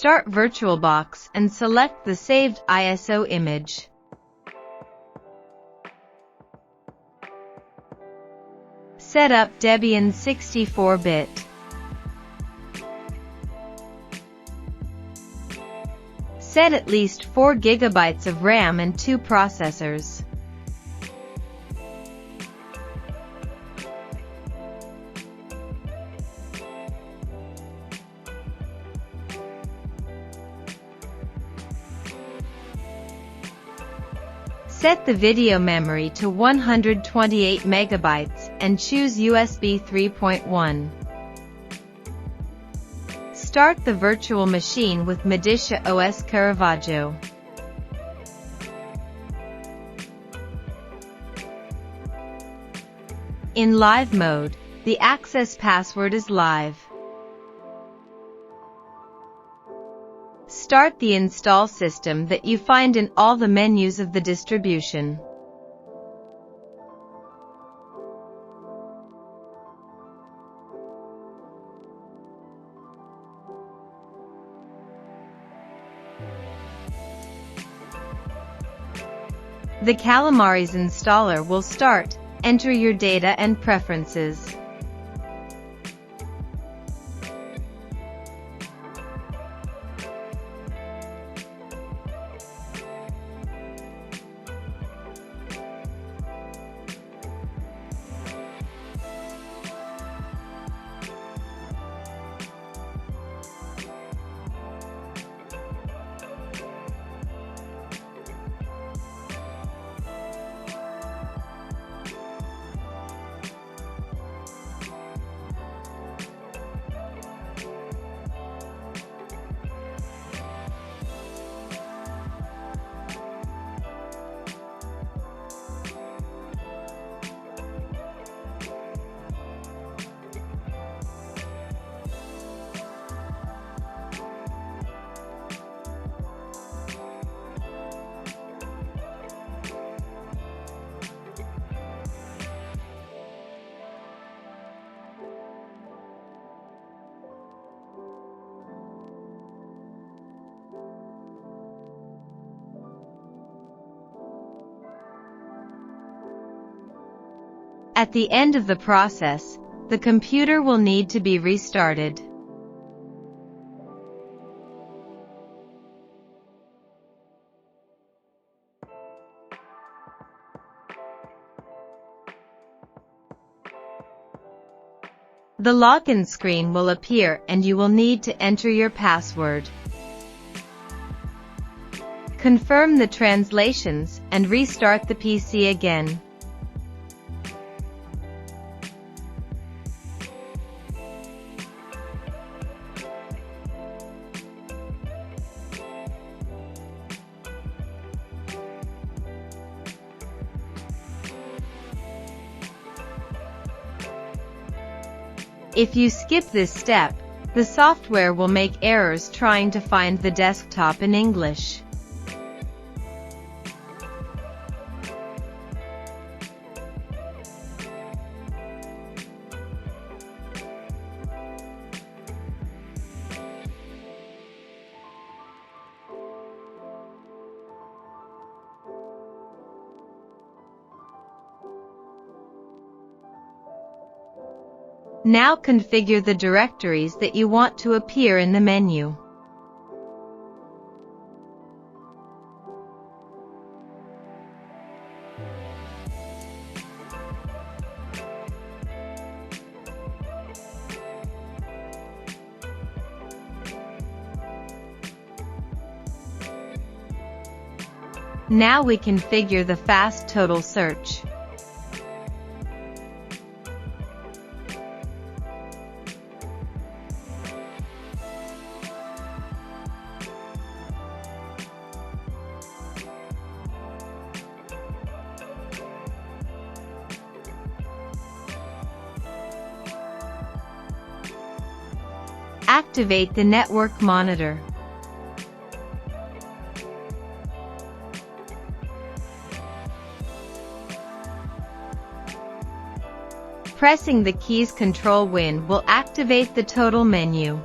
Start VirtualBox and select the saved ISO image. Set up Debian 64-bit. Set at least 4 GB of RAM and 2 processors. Set the video memory to 128 MB and choose USB 3.1. Start the virtual machine with MODICIA OS Caravaggio. In live mode, the access password is live. Start the install system that you find in all the menus of the distribution. The Calamares installer will start. Enter your data and preferences. At the end of the process, the computer will need to be restarted. The login screen will appear and you will need to enter your password. Confirm the translations and restart the PC again. If you skip this step, the software will make errors trying to find the desktop in English. Now configure the directories that you want to appear in the menu. Now we configure the fast total search. Activate the network monitor. Pressing the keys Ctrl Win will activate the total menu.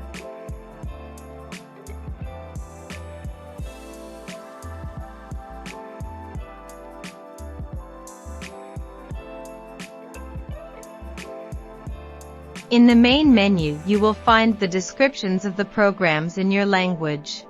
In the main menu, you will find the descriptions of the programs in your language.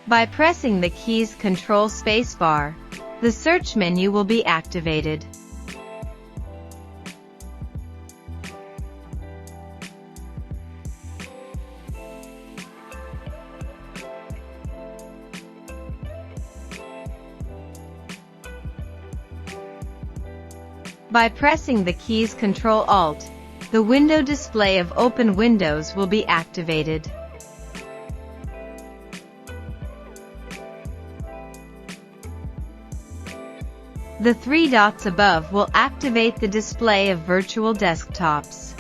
By pressing the keys Control Spacebar, the search menu will be activated. By pressing the keys Ctrl-Alt, the window display of open windows will be activated. The three dots above will activate the display of virtual desktops.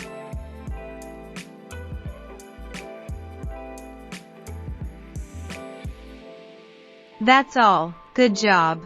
That's all. Good job.